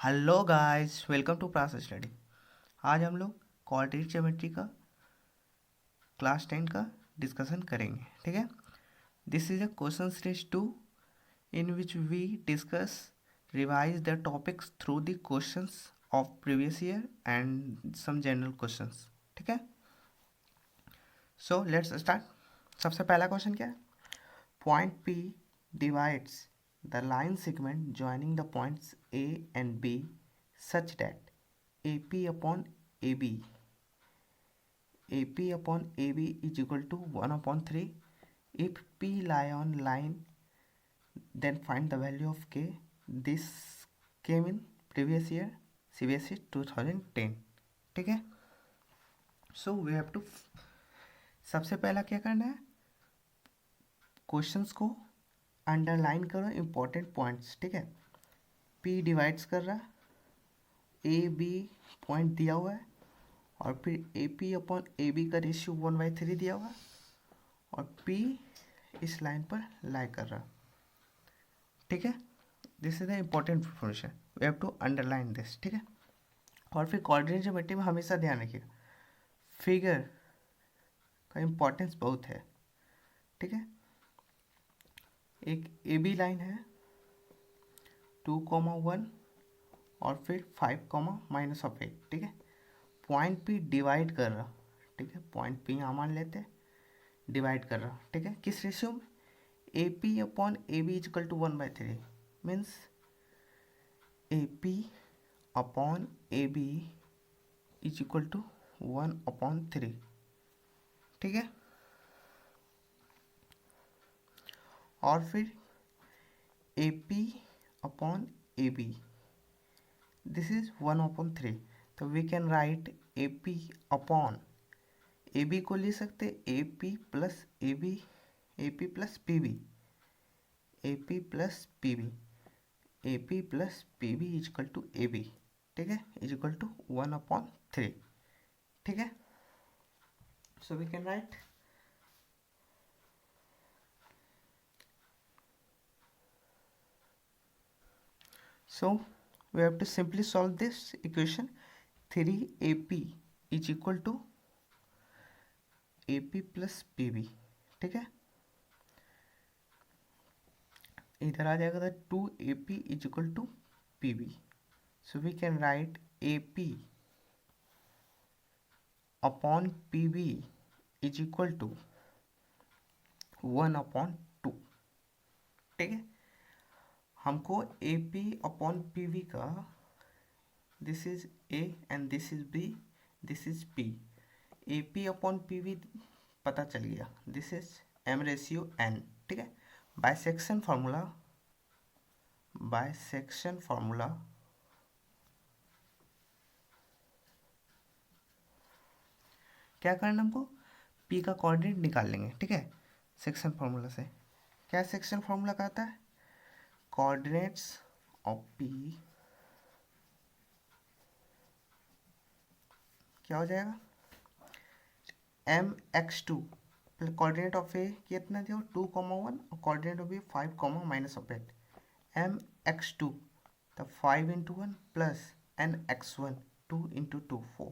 Hello guys, welcome to class study. आज हम लोग क्वाड्रेटिक ज्योमेट्री का क्लास 10 का डिस्कशन करेंगे। ठीक है, this is a question series 2 in which we discuss revise the topics through the questions of previous year and some general questions. ठीक है, सो लेट्स स्टार्ट। सबसे पहला क्वेश्चन क्या है? Point P divides the line segment joining the points A and B such that AP upon AB upon AB is equal to 1 upon 3. If P lie on line, then find the value of K. This came in previous year CBSE 2010. ठीक है, so we have to सबसे पहला क्या करना है, questions को underline करो important points. ठीक है, P डिवाइड्स कर रहा है, ए बी पॉइंट दिया हुआ है और फिर A P upon A B का रेशियो 1/3 दिया हुआ है और P इस लाइन पर लाई कर रहा। ठीक है, this is the important information, we have to underline this. ठीक है, और फिर कोऑर्डिनेट ज्योमेट्री में हमेशा ध्यान रखिएगा, फिगर का इम्पोर्टेंस बहुत है। ठीक है, एक ए बी लाइन है 2,1 और फिर 5,-8। ठीक है, पॉइंट पी डिवाइड कर रहा। ठीक है, पॉइंट पी यहाँ मान लेते हैं, डिवाइड कर रहा। ठीक है, किस रेशियो में? A P upon A B equal to 1/3 means A P upon A B is equal to 1/3। ठीक है, और फिर A P upon A B this is 1/3, तो we can write A P upon A B को ले सकते A P plus A B, A P plus P B, A P plus P B, A P plus P B equal to A B. ठीक है, equal to 1/3। ठीक है, so we can write so we have to simply solve this equation 3AP is equal to AP plus PB। ठीक है, इधर आ जाएगा 2AP is equal to PB, so we can write AP upon PB is equal to 1/2। ठीक है, हमको A P upon P V का, this is A and this is B, this is P, A P upon P V पता चल गया, this is M ratio N. ठीक है, bisection formula क्या करना हमको, पी का कोऑर्डिनेट निकाल लेंगे। ठीक है, सेक्शन फार्मूला से क्या सेक्शन फार्मूला कहता है, कोऑर्डिनेट्स ऑफ पी क्या हो जाएगा, mx2 कोऑर्डिनेट ऑफ ए कितना दिया 2,1 और कोऑर्डिनेट ऑफ बी 5,-8 mx2 तो 5/1 plus nx1 2/2 4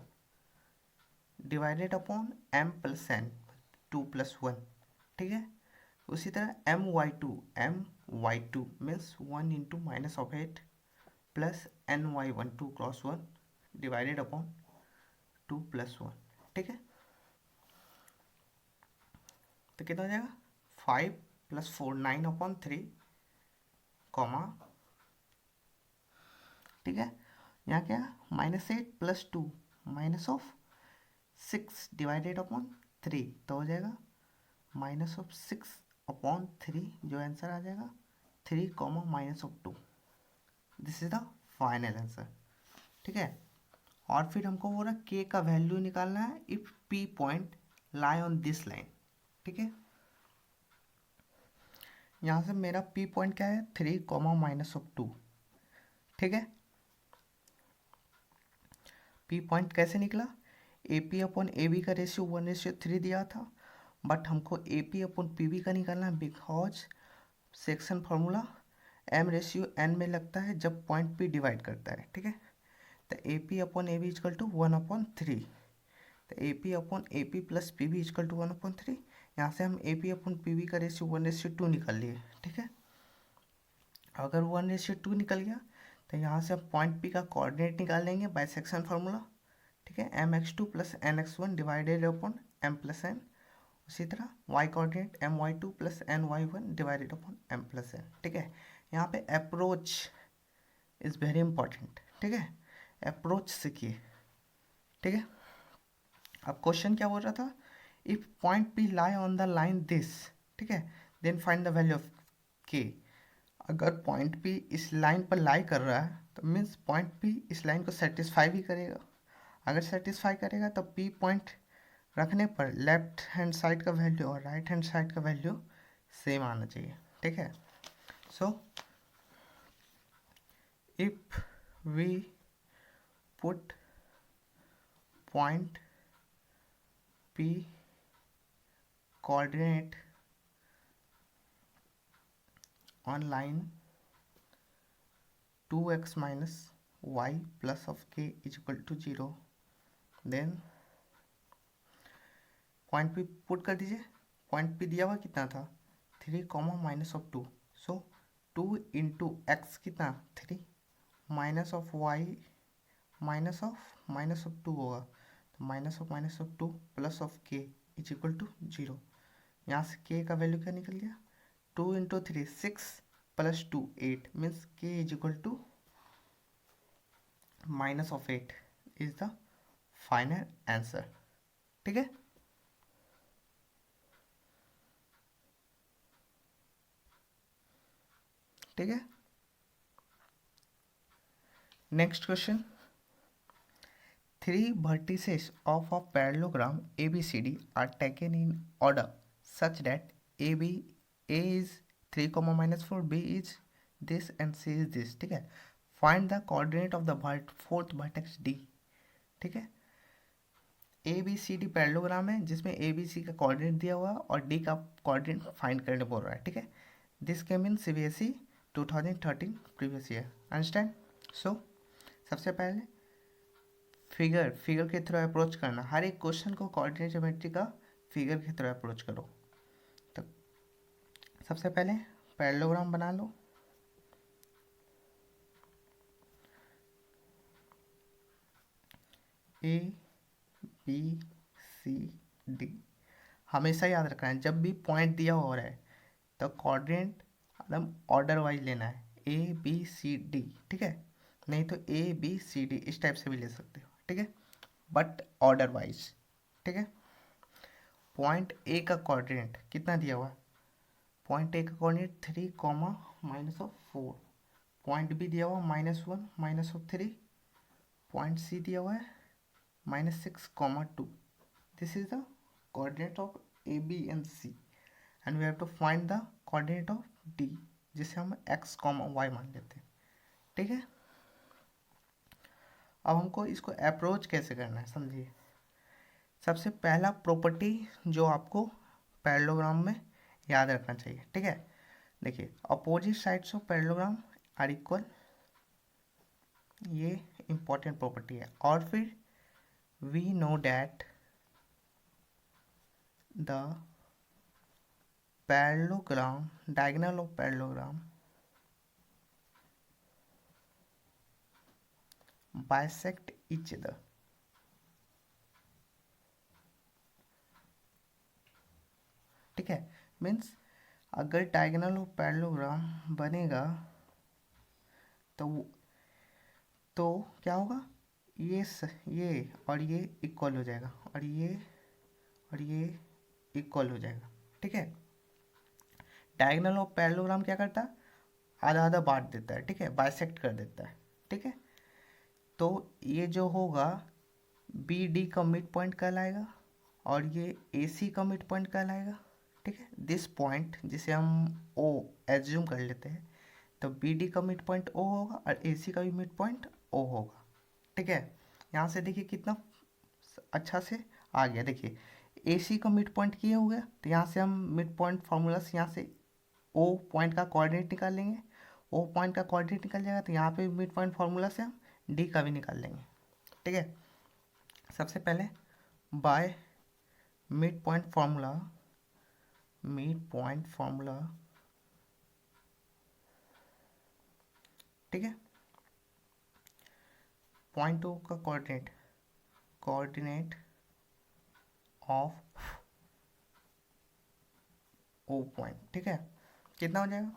divided upon m plus n 2 + 1। ठीक है, उसी तरह my2 means 1 × plus ny1 2 × 1 divided upon 2 + 1। ठीक है, तो कितना हो जाएगा 5 + 4 9/3 कॉमा। ठीक है, यहाँ क्या -8 + 2 -6 डिवाइडेड अपॉन 3, तो हो जाएगा -6/3, जो आंसर आ जाएगा 3, -2। This is the final answer. ठीक है, और फिर हमको वो ना के का वैल्यू निकालना है if P point lie on this line. ठीक है, यहाँ से मेरा पी पॉइंट क्या है 3, -2। ठीक है, पी पॉइंट कैसे निकला, A P upon A B का रेशियो 1/3 दिया था, बट हमको A P upon P B का निकालना है बिकॉज सेक्शन फार्मूला m/n में लगता है जब पॉइंट P डिवाइड करता है, ठीक है। तो AP/AB इक्वल टू 1/3, तो AP/AP plus PB equal to 1/3। यहाँ से हम AP/PB का रेशियो 1:2 निकाल लिए, ठीक है। अगर 1:2 निकल गया तो यहाँ से हम पॉइंट P का कोऑर्डिनेट निकाल लेंगे बाय सेक्शन फार्मूला, ठीक है। mx2 plus nx1 divided upon m plus n। उसी तरह y coordinate my2 plus ny1 divided upon m plus n, ठीक है। यहाँ पे अप्रोच इज़ वेरी इंपॉर्टेंट, ठीक है। अप्रोच सीखिए, ठीक है। अब क्वेश्चन क्या बोल रहा था, if point P lie on the line this, ठीक है, then find the value of k। अगर पॉइंट P इस लाइन पर लाई कर रहा है तो मीन्स पॉइंट P इस लाइन को सेटिस्फाई भी करेगा। अगर सेटिस्फाई करेगा तो P पॉइंट रखने पर लेफ्ट हैंड साइड का वैल्यू और राइट हैंड साइड का वैल्यू सेम आना चाहिए, ठीक है। So if we put point P coordinate on line 2x minus y plus of k is equal to 0, then point P put कर दीजिए। Point P दिया हुआ कितना था 3 comma minus of 2, so 2 into x कितना 3 minus of y minus of 2 होगा, तो minus of 2 plus of k is equal to 0। यहाँ से के का वैल्यू क्या निकल गया 2 into 3 6 plus 2 8 means k is equal to minus of 8 is the final answer, ठीक है। ठीक है, next question, 3 vertices of a parallelogram ABCD are taken in order such that A is 3, minus 4, B is this and C is this, ठीक है। Find the coordinate of the fourth vertex D, ठीक है। ABCD parallelogram है जिसमें ABC का coordinate दिया हुआ और D का कोऑर्डिनेट फाइंड करने बोल रहा है, ठीक है। This came in CBSE 2013 previous year, understand. So सबसे पहले फिगर के थ्रू अप्रोच करना, हर एक क्वेश्चन को कोऑर्डिनेट ज्योमेट्री का फिगर के थ्रू अप्रोच करो। तो सबसे पहले पैरेललोग्राम बना लो, ABCD। हमेशा याद रखना है जब भी पॉइंट दिया हो रहा है तो कोऑर्डिनेट एकदम ऑर्डर वाइज लेना है, ABCD, ठीक है। नहीं तो ABCD इस टाइप से भी ले सकते हो, ठीक है, बट ऑर्डर वाइज, ठीक है। पॉइंट ए का कोऑर्डिनेट कितना दिया हुआ है, पॉइंट ए का coordinate 3 comma minus of 4, point B दिया हुआ -1 माइनस ऑफ 3, पॉइंट सी दिया हुआ है -6 comma 2। This is the coordinate of A B and C and we have to find the coordinate of D जिसे हम x कॉमा वाई मान लेते हैं, ठीक है। अब हमको इसको अप्रोच कैसे करना है समझिए। सबसे पहला प्रॉपर्टी जो आपको पैरेललोग्राम में याद रखना चाहिए, ठीक है। देखिए opposite sides of parallelogram are equal, ये इंपॉर्टेंट प्रॉपर्टी है। और फिर we know that the parallelogram diagonal of parallelogram bisect each other, ठीक है। मीन्स अगर डायगोनल ऑफ पैरेललोग्राम बनेगा तो क्या होगा, ये और ये इक्वल हो जाएगा और ये इक्वल हो जाएगा, ठीक है। डायगोनल ऑफ पैरेललोग्राम क्या करता है, आधा आधा बांट देता है, ठीक है, बाइसेक्ट कर देता है, ठीक है। तो ये जो होगा बी डी का मिड पॉइंट कहलाएगा और ये ए सी का मिड पॉइंट कहलाएगा, ठीक है। दिस पॉइंट जिसे हम ओ एज्यूम कर लेते हैं, तो बी डी का मिड पॉइंट ओ होगा और ए सी का भी मिड पॉइंट ओ होगा, ठीक है। यहाँ से देखिए कितना अच्छा से आ गया, देखिए ए सी का मिड पॉइंट किया हो गया, तो यहाँ से हम मिड पॉइंट फार्मूला से यहाँ से ओ पॉइंट का कोऑर्डिनेट निकाल लेंगे, ओ पॉइंट का कोऑर्डिनेट निकल जाएगा, तो यहाँ पे मिड पॉइंट फार्मूला से हम डी का भी निकाल लेंगे। ठीक है, सबसे पहले बाय मिड पॉइंट फार्मूला, ठीक है, पॉइंट ओ का कोऑर्डिनेट ऑफ ओ पॉइंट, ठीक है, कितना हो जाएगा,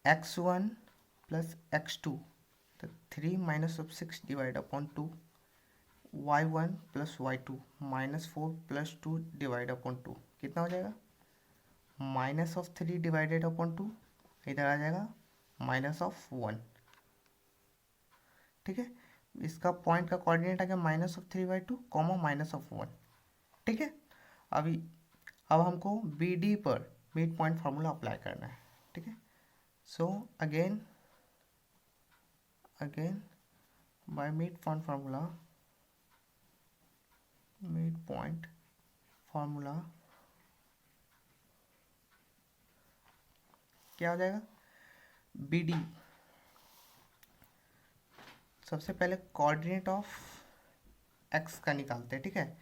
x1 प्लस x2, तो 3 minus of 6 divide upon 2, y1 plus y2 minus 4 plus 2 divide upon 2, कितना हो जाएगा, माइनस ऑफ 3 डिवाइडेड अपॉन 2, इधर आ जाएगा माइनस ऑफ 1। ठीक है, इसका पॉइंट का कोऑर्डिनेट आ गया minus of 3/2 comma minus of 1। ठीक है, अब हमको बी डी पर मिड पॉइंट फार्मूला अप्लाई करना है। ठीक है, so again by mid point formula क्या हो जाएगा, बी डी, सबसे पहले कोऑर्डिनेट ऑफ एक्स का निकालते हैं। ठीक है,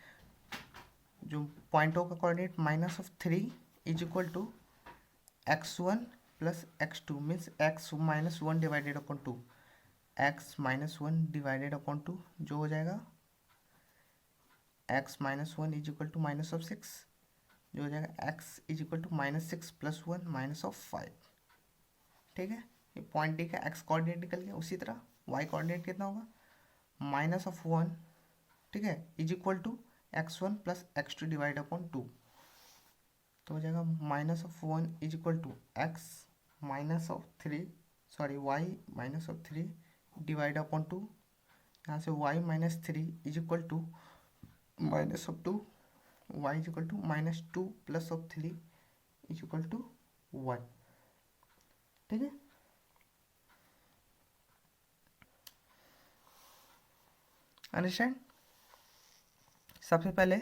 जो पॉइंट ओ का coordinate minus of 3 is equal to x1 plus x2 means x minus 1 divided upon 2, x minus 1 divided upon 2 जो हो जाएगा x minus 1 is equal to minus of 6, जो हो जाएगा x is equal to minus 6 plus 1 minus of 5। ठीक है, ये point D का x कोऑर्डिनेट निकल गया। उसी तरह y कोऑर्डिनेट कितना होगा, माइनस ऑफ 1, ठीक है, is equal to x1 plus x2 divide upon 2, तो हो जाएगा minus of 1 is equal to x minus of 3, sorry y minus of 3 divide upon 2, यहाँ से y minus 3 is equal to minus of 2, y is equal to minus 2 plus of 3 is equal to 1। ठीक है, understand. सबसे पहले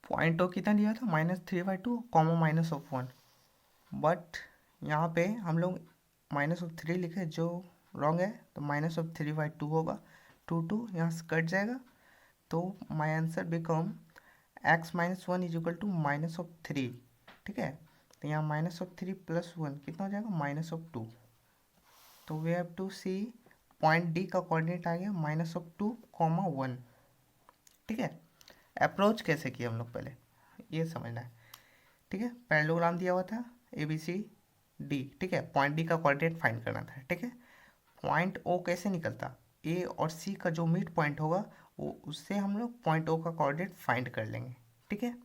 point ओ कितना दिया था, -3/2 comma minus of 1, but यहाँ पे हम लोग माइनस ऑफ 3 लिखे जो रॉन्ग है, तो माइनस ऑफ 3/2 होगा, 2 यहाँ से कट जाएगा, तो my answer become x minus 1 is equal to minus of 3। ठीक है, तो यहाँ माइनस ऑफ 3 प्लस 1 कितना हो जाएगा, माइनस ऑफ 2। तो we have to see point D का कोऑर्डिनेट आ गया माइनस ऑफ 2 कॉमा 1। ठीक है, अप्रोच कैसे किया हम लोग पहले ये समझना है। ठीक है, पैरेललोग्राम दिया हुआ था ABCD। ठीक है, पॉइंट डी का कोऑर्डिनेट फाइंड करना था। ठीक है, पॉइंट ओ कैसे निकलता, ए और सी का जो मिड पॉइंट होगा वो उससे हम लोग पॉइंट ओ का कोऑर्डिनेट फाइंड कर लेंगे। ठीक है,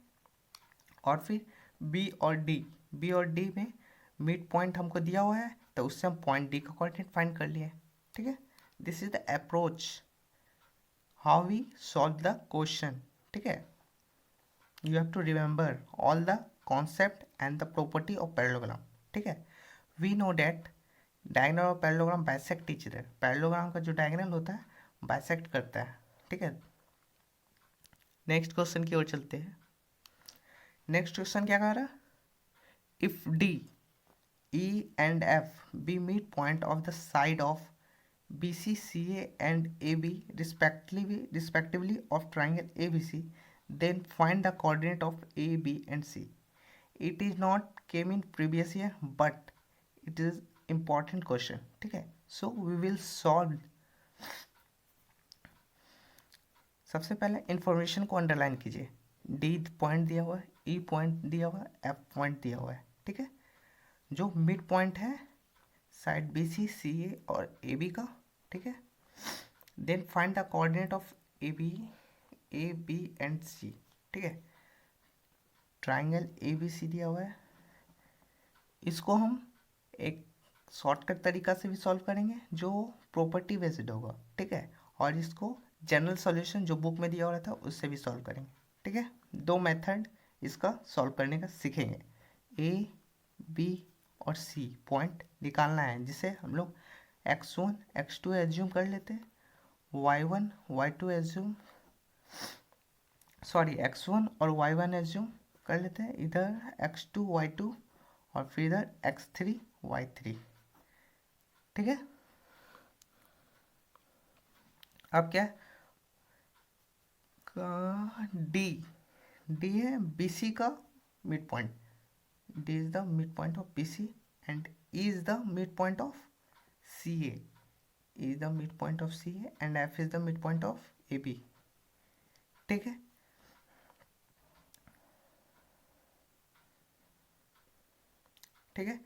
और फिर बी और डी में मिड पॉइंट हमको दिया हुआ है, तो उससे हम पॉइंट डी का कोऑर्डिनेट फाइंड कर लिए। ठीक है, this is the approach how we solve the question. ठीक है, you have to remember all the concept and the property of parallelogram. ठीक है, we know that diagonal of parallelogram bisect each other, parallelogram का जो diagonal होता है bisect करता है। ठीक है, नेक्स्ट क्वेश्चन की ओर चलते हैं। नेक्स्ट क्वेश्चन क्या कह रहा है, if D E and F be midpoint of the side of BC, CA and AB respectively of triangle ABC, then find the coordinate of A, B and C. It is not came in previous year, but it is important question. ठीक है, so we will solve। सबसे पहले information को underline कीजिए, D point दिया हुआ है, E point दिया हुआ है, F पॉइंट दिया हुआ है। ठीक है, जो मिड पॉइंट है साइड BC, CA और AB का। ठीक है, then find the coordinate of AB and C। ठीक है, ट्राइंगल ABC दिया हुआ है, इसको हम एक शॉर्टकट तरीका से भी सॉल्व करेंगे जो प्रॉपर्टी बेस्ड होगा। ठीक है, और इसको जनरल सॉल्यूशन जो बुक में दिया हुआ था उससे भी सॉल्व करेंगे। ठीक है, दो मेथड इसका सॉल्व करने का सीखेंगे। A, B और C पॉइंट निकालना है, जिसे हम लोग x1 x2 एज्यूम कर लेते हैं, x1 और y1 एज्यूम कर लेते हैं, इधर x2 y2 और फिर इधर x3 y3। ठीक है, अब क्या है, डी डी है BC का mid point, D is the mid point of BC and E is the mid point of CA, E is the midpoint of CA and F is the midpoint of AB। ठीक है, ठीक है,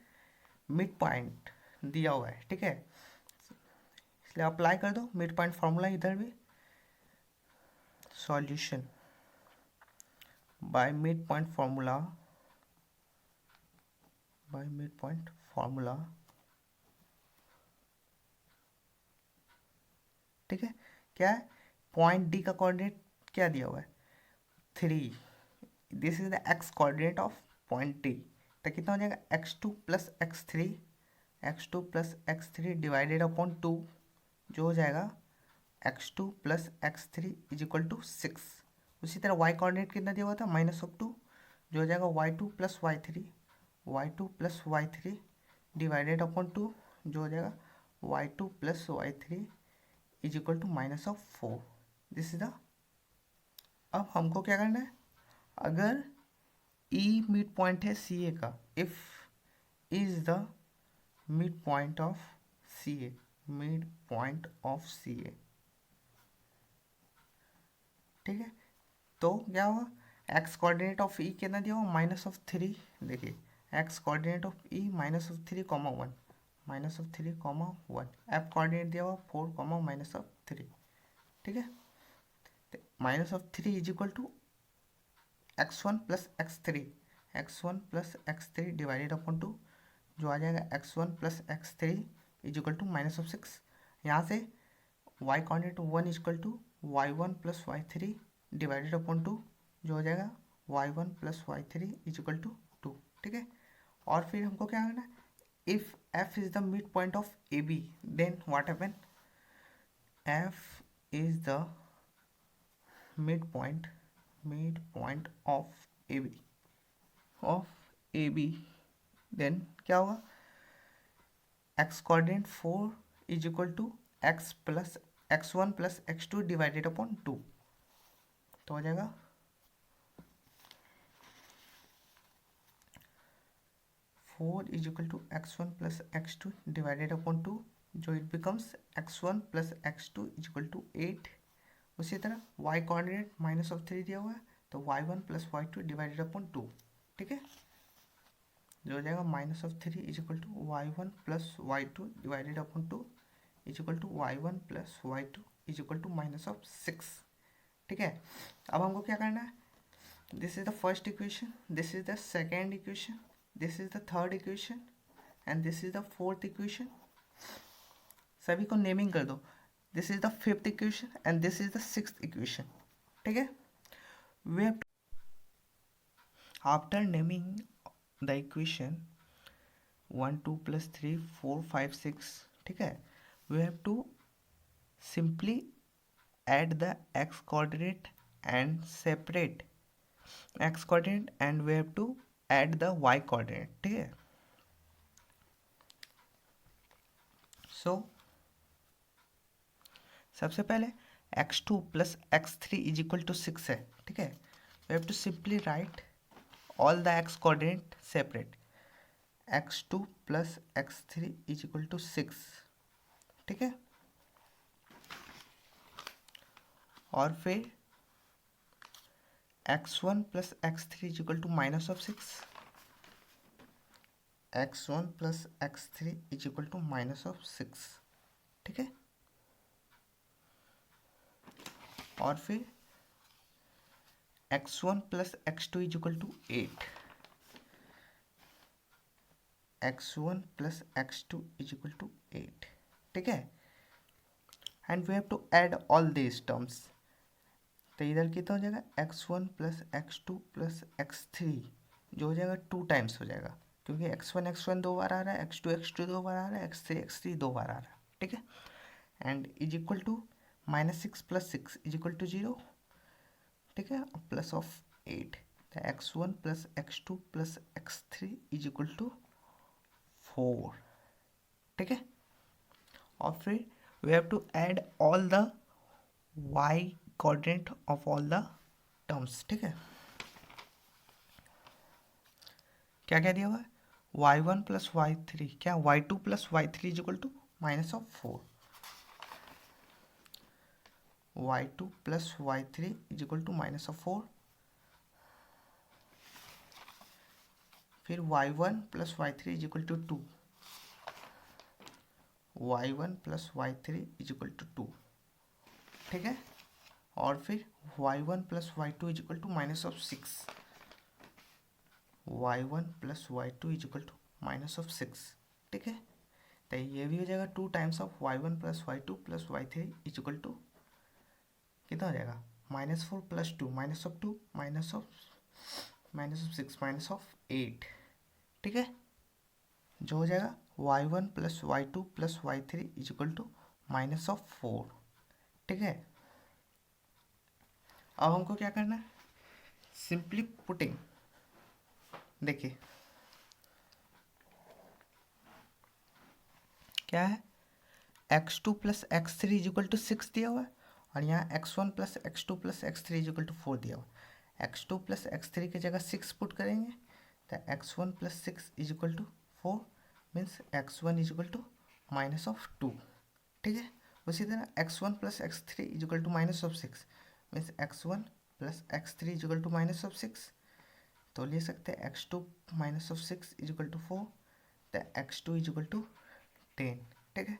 mid point दिया हुआ है। ठीक है, इसलिए अप्लाई कर दो मिड पॉइंट फॉर्मूला इधर भी। Solution by mid point formula, by mid point formula. ठीक है, क्या है, पॉइंट डी का कोऑर्डिनेट क्या दिया हुआ है 3, this is the x coordinate of point D, तो कितना हो जाएगा x2 plus x3 divided upon 2, जो हो जाएगा x2 plus x3 is equal to 6। उसी तरह y कोऑर्डिनेट कितना दिया हुआ था -2, जो हो जाएगा y2 plus y3 divided upon 2, जो हो जाएगा y2 plus y3 is equal to -4। This is the, अब हमको क्या करना है, अगर E मिड पॉइंट है CA का, if is the mid point of CA, mid point of CA। ठीक है, तो क्या हुआ, एक्स कोऑर्डिनेट ऑफ E कितना दिया हुआ -3, देखिए x coordinate of E -3, -1, -3, 1, F coordinate दिया हुआ 4, -3। ठीक है, -3 is equal to x1 plus x3 divided upon 2, जो आ जाएगा x1 plus x3 is equal to -6। यहाँ से y coordinate 1 is equal to y1 plus y3 divided upon 2, जो हो जाएगा y1 plus y3 is equal to 2। ठीक है, और फिर हमको क्या करना है, if f is the mid point of AB, then what happen, f is the mid point of AB, then क्या होगा, x coordinate 4 is equal to x1 plus x2 divided upon 2, तो हो जाएगा 4 is equal to x1 plus x2 divided upon 2, जो it becomes x1 plus x2 is equal to 8। उसी तरह y coordinate -3 दिया हुआ है, तो y1 plus y2 divided upon 2। ठीक है, जो हो जाएगा -3 is equal to y1 plus y2 divided upon 2 is equal to y1 plus y2 is equal to -6। ठीक है, अब हमको क्या करना है, this is the first equation, this is the second equation, this is the third equation and this is the fourth equation. सभी को naming कर दो, this is the fifth equation and this is the sixth equation. ठीक है, we have after naming the equation 1 2 + 3 4 5 6, ठीक है, we have to simply add the x coordinate and separate x coordinate and we have to add the y coordinate। ठीक है, so सबसे पहले x2 plus x3 is equal to 6 है। ठीक है, we have to simply write all the x coordinate separate, x2 plus x3 is equal to 6। ठीक है, और फिर x1 plus x3 is equal to -6, x1 plus x3 is equal to -6। ठीक है, और फिर x1 plus x2 is equal to 8, x1 plus x2 is equal to 8। ठीक है, and we have to add all this terms, तो इधर कितना हो जाएगा x1 plus x2 plus x3, जो हो जाएगा 2 टाइम्स हो जाएगा, क्योंकि x1 दो बार आ रहा है, x2 दो बार आ रहा है, x3 दो बार आ रहा है। ठीक है, and is equal to -6 + 6 is equal to 0। ठीक है, plus of 8, x1 plus x2 plus x3 is equal to 4, ठीक है। और फिर we have to add all the y coordinate of all the terms, ठीक है। क्या क्या दिया हुआ है, y1 प्लस y3, क्या y2 plus y3 is equal to minus of 4, y2 plus y3 is equal to minus of 4, फिर y1 plus y3 is equal to 2, y1 plus y3 is equal to 2, ठीक है। और फिर y1 plus y2 is equal to minus of 6, y1 plus y2 is equal to minus of 6, ठीक है। तो ये भी हो जाएगा 2 times of y1 plus y2 plus y3 is equal to कितना हो जाएगा, -4 plus 2 minus of 2 minus of 6 minus of 8, ठीक है। जो हो जाएगा y1 plus y2 plus y3 is equal to minus of 4, ठीक है। अब हमको क्या करना है, सिंपली पुटिंग, देखिए क्या है, x2 plus x3 is equal to 6 दिया हुआ है, और यहाँ x1 plus x2 plus x3 is equal to 4 दिया हुआ है। x2 प्लस x3 की जगह 6 पुट करेंगे तो x1 plus 6 is equal to 4 means x1 is equal to minus of 2, ठीक है। उसी तरह x1 plus x3 is equal to minus of 6 means x1 plus x3 is equal to minus of 6, तो ले सकते हैं x2 minus of 6 is equal to 4, तो x2 is equal to 10, ठीक है।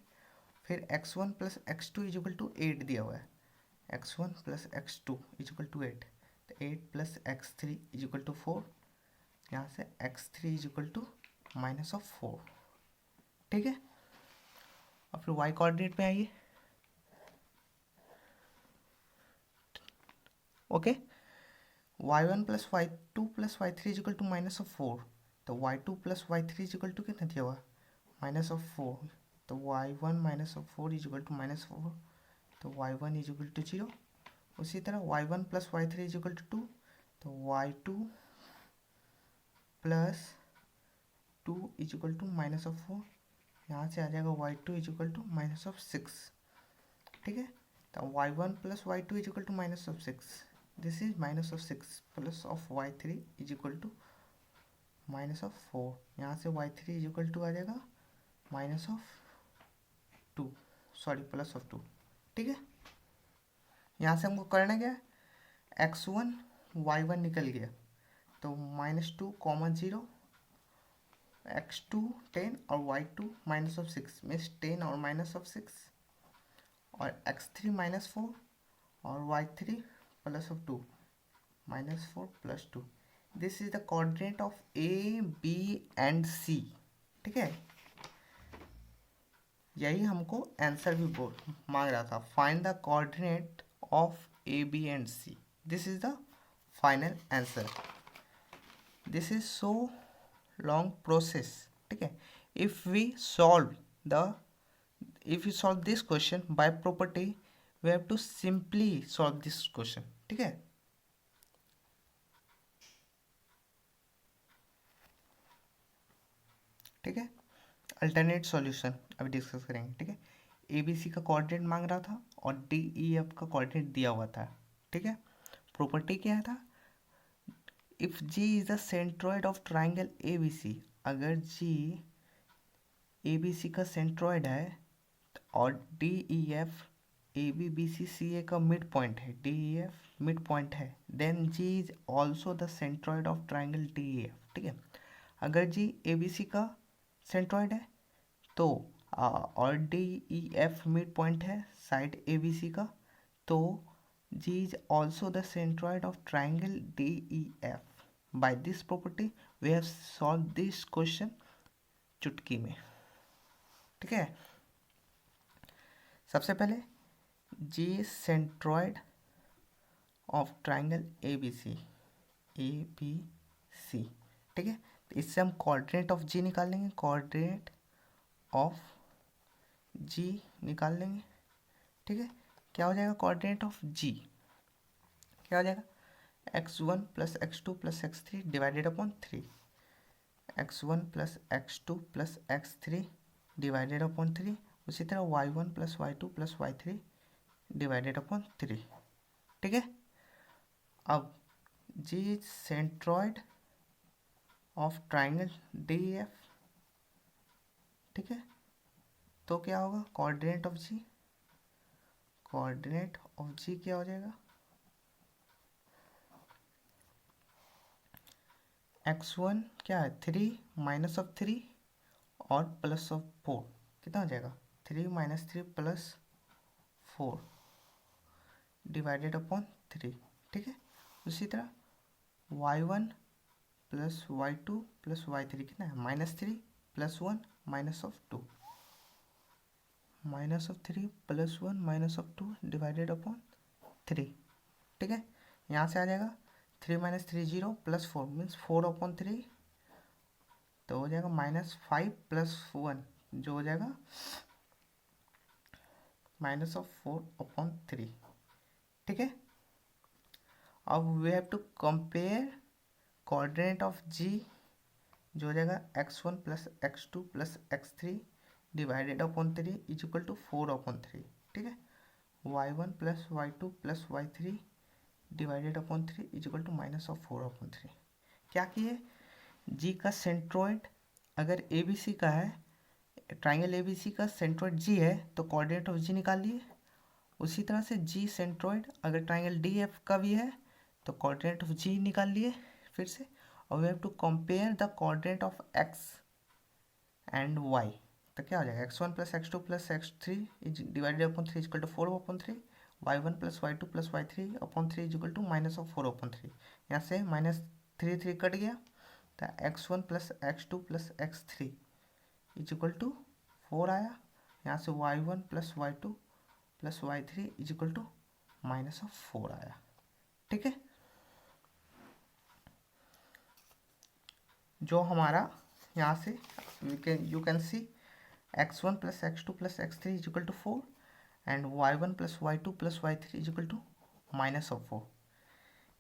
फिर x1 plus x2 is equal to 8 दिया हुआ है, x1 plus x2 is equal to 8, तो 8 plus x3 is equal to 4, यहाँ से x3 is equal to minus of 4, ठीक है। और फिर y कोऑर्डिनेट में आइए, okay. y1 plus y2 plus y3 is equal to minus of 4, तो y2 plus y3 is equal to कितना दिया हुआ, माइनस ऑफ 4, तो y1 minus of 4 is equal to minus 4, तो y1 इज इक्वल टू 0। उसी तरह y1 plus y3 is equal to 2, तो y2 plus 2 is equal to minus of 4, यहाँ से आ जाएगा y2 is equal to minus of 6, ठीक है। तो y1 plus y2 is equal to minus of 6, this is minus of 6 plus of y3 is equal to minus of 4, यहाँ से y3 is equal to आ जाएगा minus of 2, sorry plus of 2, ठीक है। यहाँ से हमको करना क्या है, x1 y1 निकल गया तो -2 कॉमा 0, x2 10 और y2 माइनस ऑफ 6 मीन्स 10 और माइनस ऑफ 6, और x3 -4 और y3 plus of 2 -4 plus 2, this is the coordinate of A B and C, ठीक है। यही हमको आंसर भी मांग रहा था, find the coordinate of A B and C, this is the final answer. This is so long process, ठीक है। If we solve this question by property we have to simply solve this question, ठीक है। ठीक है, alternate solution अभी discuss करेंगे, ठीक है। ABC का कोऑर्डिनेट मांग रहा था और DEF का कोऑर्डिनेट दिया हुआ था, ठीक है। प्रॉपर्टी क्या था, if G is the centroid of triangle ABC, अगर G ABC का सेंट्रॉइड है और DEF ABBCCA का मिड पॉइंट है, DEF मिड पॉइंट है, then G is also the centroid of triangle DEF, ठीक है। अगर G ABC का सेंट्रॉइड है तो और DEF मिड पॉइंट है साइड ABC का, तो G is also the centroid of triangle DEF। By this property we have solve this question चुटकी में, ठीक है। सबसे पहले G centroid of triangle ABC, ठीक है। तो इससे हम कोऑर्डिनेट ऑफ G निकाल लेंगे, कोऑर्डिनेट ऑफ G निकाल लेंगे, ठीक है। क्या हो जाएगा कोऑर्डिनेट ऑफ G, क्या हो जाएगा, x1 plus x2 plus x3 divided upon 3, x1 plus x2 plus x3 divided upon 3, उसी तरह y1 plus y2 plus y3 divided upon 3। ठीक है, अब G is centroid of triangle DEF। ठीक है, तो क्या होगा, coordinate of G, coordinate of G क्या हो जाएगा, x1 क्या है 3 माइनस ऑफ 3 और प्लस ऑफ 4, कितना हो जाएगा 3 माइनस 3 प्लस 4 डिवाइडेड अपॉन 3। ठीक है, उसी तरह y1 plus y2 plus y3 कितना है -3 plus 1 minus of 2, minus of 3 plus 1 minus of 2 divided upon 3। ठीक है, यहाँ से आ जाएगा 3 माइनस 3 0 प्लस 4 मीन्स 4 अपॉन 3, तो हो जाएगा -5 प्लस 1 जो हो जाएगा माइनस ऑफ 4 अपॉन 3। ठीक है, अब we have to compare coordinate of G जो हो जाएगा x1 plus x2 plus x3 divided upon 3 is equal to 4 upon 3। ठीक है, y1 plus y2 plus y3 divided upon 3 is equal to minus of 4 upon 3। क्या किए, G का centroid अगर ABC का है, ट्राइंगल ABC का सेंट्रोइड G है तो कोऑर्डिनेट ऑफ G निकाल लिए। उसी तरह से G सेंट्रोइड अगर ट्राइंगल DF का भी है तो कोऑर्डिनेट ऑफ G निकाल लिए फिर से। और we have to compare the coordinate of x and y, तो क्या हो जाएगा x1 plus x2 plus x3 is divided upon 3 equal to 4 upon 3, y1 plus y2 plus y3 upon 3 is equal to minus of 4 upon 3। यहाँ से -3 cut गया तो x1 plus x2 plus x3 is equal to 4 आया। यहाँ से y1 plus y2 plus y3 is equal to minus of 4 आया। ठीक है, जो हमारा यहाँ से you can see x1 plus x2 plus x3 is equal to 4 and y1 plus y2 plus y3 is equal to minus of 4।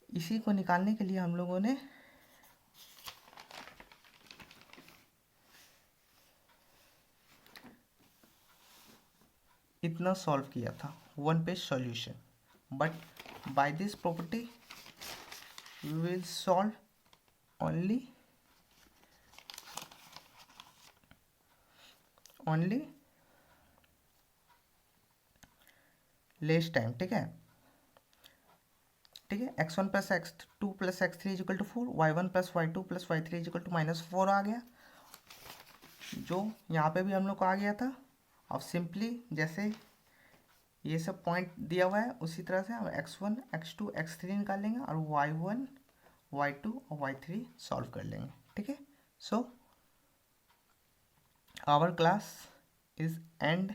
इसी को निकालने के लिए हम लोगों ने इतना सॉल्व किया था, one page solution, but by this property we will solve only less time. ठीक है, ठीक है, x1 plus x2 plus x3 is equal to 4, y1 plus y2 plus y3 is equal to -4 आ गया, जो यहाँ पे भी हम लोग को आ गया था। अब सिंपली जैसे ये सब पॉइंट दिया हुआ है उसी तरह से हम x1 x2 x3 निकाल लेंगे और y1 y2 और y3 सॉल्व कर लेंगे। ठीक है, so our class is and